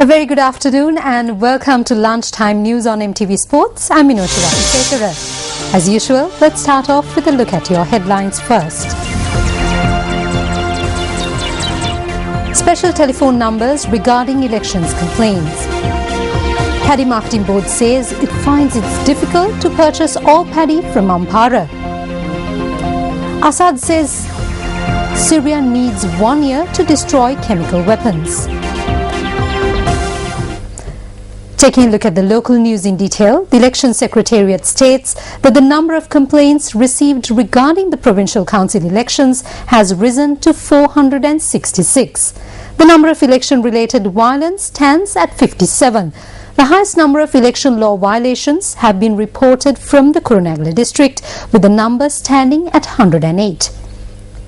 A very good afternoon and welcome to Lunchtime News on MTV Sports. I'm Minoshi Rathikekara. As usual, let's start off with a look at your headlines first. Special telephone numbers regarding elections complaints. Paddy Marketing Board says it finds it difficult to purchase all paddy from Ampara. Assad says Syria needs 1 year to destroy chemical weapons. Taking a look at the local news in detail, the Election Secretariat states that the number of complaints received regarding the provincial council elections has risen to 466. The number of election-related violence stands at 57. The highest number of election law violations have been reported from the Kurunegala district, with the number standing at 108.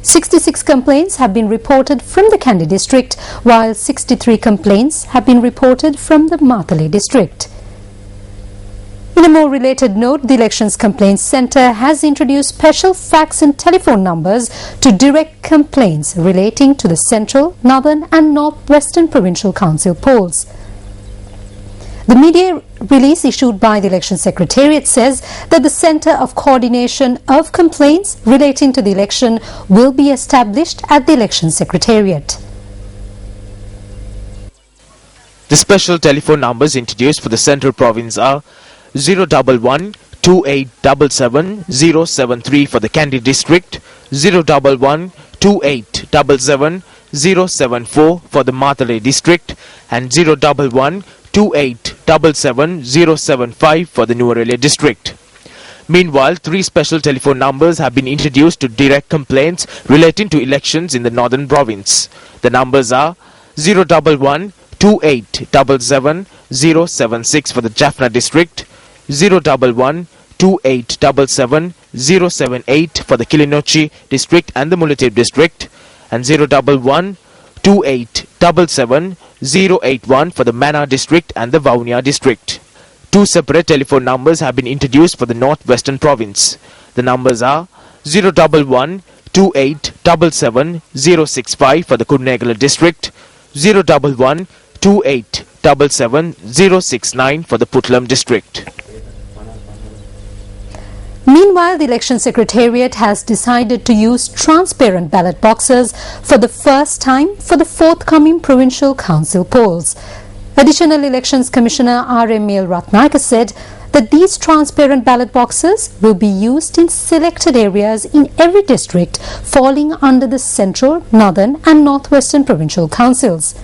66 complaints have been reported from the Kandy district, while 63 complaints have been reported from the Matale district. In a more related note, the Elections Complaints Centre has introduced special fax and telephone numbers to direct complaints relating to the Central, Northern and North-Western Provincial Council polls. The media release issued by the Election Secretariat says that the Centre of Coordination of Complaints relating to the election will be established at the Election Secretariat. The special telephone numbers introduced for the Central Province are 011 2877 073 for the Kandy district, 011 2877 074 for the Matale district, and 011 2877 075 for the Nuwara district. Meanwhile, 3 special telephone numbers have been introduced to direct complaints relating to elections in the Northern Province. The numbers are 011 2877 076 for the Jaffna district, 011 2877 078 for the Kilinochchi district and the Mullaitivu district, and 011 2877 081 for the Mannar district and the Vaunia district. 2 separate telephone numbers have been introduced for the North-Western Province. The numbers are 011 2877 065 for the Kurunegala district, 011 2877 069 for the Puttalam district. Meanwhile, the Election Secretariat has decided to use transparent ballot boxes for the first time for the forthcoming provincial council polls. Additional Elections Commissioner R.M.L. Ratnayaka said that these transparent ballot boxes will be used in selected areas in every district falling under the Central, Northern and North-Western Provincial Councils.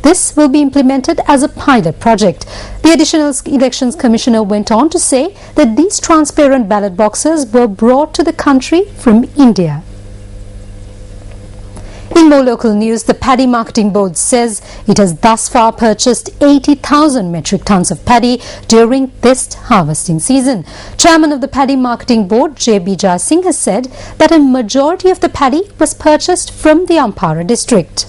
This will be implemented as a pilot project. The Additional Elections Commissioner went on to say that these transparent ballot boxes were brought to the country from India. In more local news, the Paddy Marketing Board says it has thus far purchased 80,000 metric tons of paddy during this harvesting season. Chairman of the Paddy Marketing Board, J.B. Singh, has said that a majority of the paddy was purchased from the Ampara district.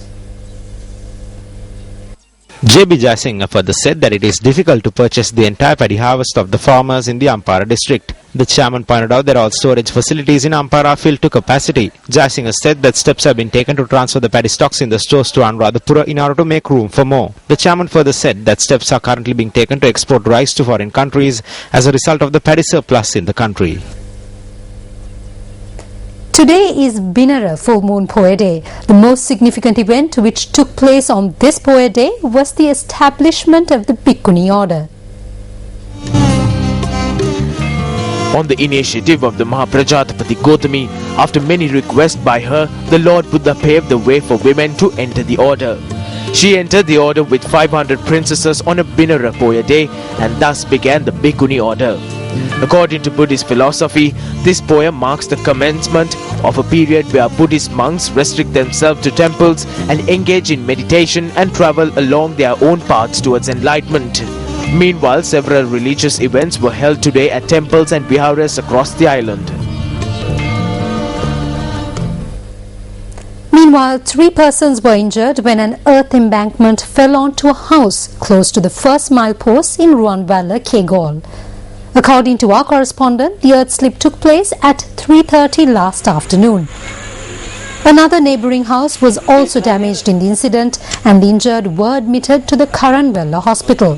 J.B. Singh further said that it is difficult to purchase the entire paddy harvest of the farmers in the Ampara district. The chairman pointed out that all storage facilities in Ampara are filled to capacity. Singh said that steps have been taken to transfer the paddy stocks in the stores to Anuradhapura in order to make room for more. The chairman further said that steps are currently being taken to export rice to foreign countries as a result of the paddy surplus in the country. Today is Binara Full Moon Poya Day. The most significant event which took place on this Poya Day was the establishment of the Bhikkhuni order. On the initiative of the Mahaprajapati Gautami, after many requests by her, the Lord Buddha paved the way for women to enter the order. She entered the order with 500 princesses on a Binara Poya Day and thus began the Bhikkhuni order. According to Buddhist philosophy, this poem marks the commencement of a period where Buddhist monks restrict themselves to temples and engage in meditation and travel along their own paths towards enlightenment. Meanwhile, several religious events were held today at temples and viharas across the island. Meanwhile, 3 persons were injured when an earth embankment fell onto a house close to the first milepost in Ruanvala, Kegol. According to our correspondent, the earth slip took place at 3:30 last afternoon. Another neighbouring house was also damaged in the incident, and the injured were admitted to the Karanwella hospital.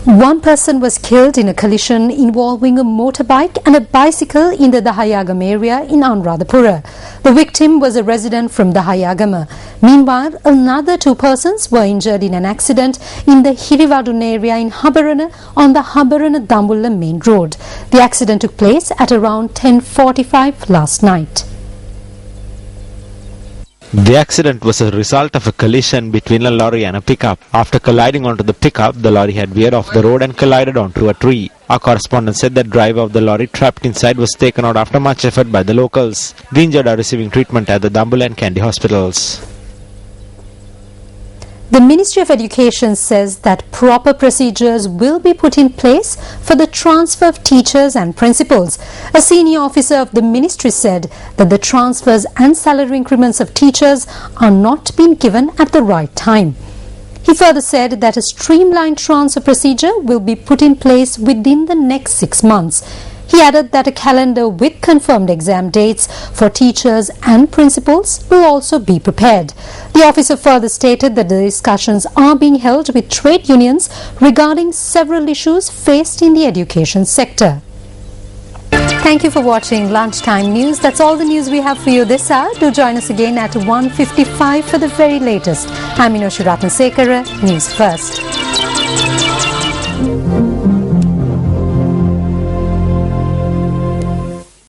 One person was killed in a collision involving a motorbike and a bicycle in the Dahayagam area in Anuradhapura. The victim was a resident from Dahayagama. Meanwhile, another 2 persons were injured in an accident in the Hirivadun area in Habarana on the Habarana-Dambulla main road. The accident took place at around 10:45 last night. The accident was a result of a collision between a lorry and a pickup. After colliding onto the pickup, the lorry had veered off the road and collided onto a tree. Our correspondent said the driver of the lorry trapped inside was taken out after much effort by the locals. The injured are receiving treatment at the Dambulla and Kandy hospitals. The Ministry of Education says that proper procedures will be put in place for the transfer of teachers and principals. A senior officer of the ministry said that the transfers and salary increments of teachers are not being given at the right time. He further said that a streamlined transfer procedure will be put in place within the next 6 months. He added that a calendar with confirmed exam dates for teachers and principals will also be prepared. The officer further stated that the discussions are being held with trade unions regarding several issues faced in the education sector. Thank you for watching Lunchtime News. That's all the news we have for you this hour. Do join us again at 1:55 for the very latest. I'm Minoshi Ratnasekara, News First.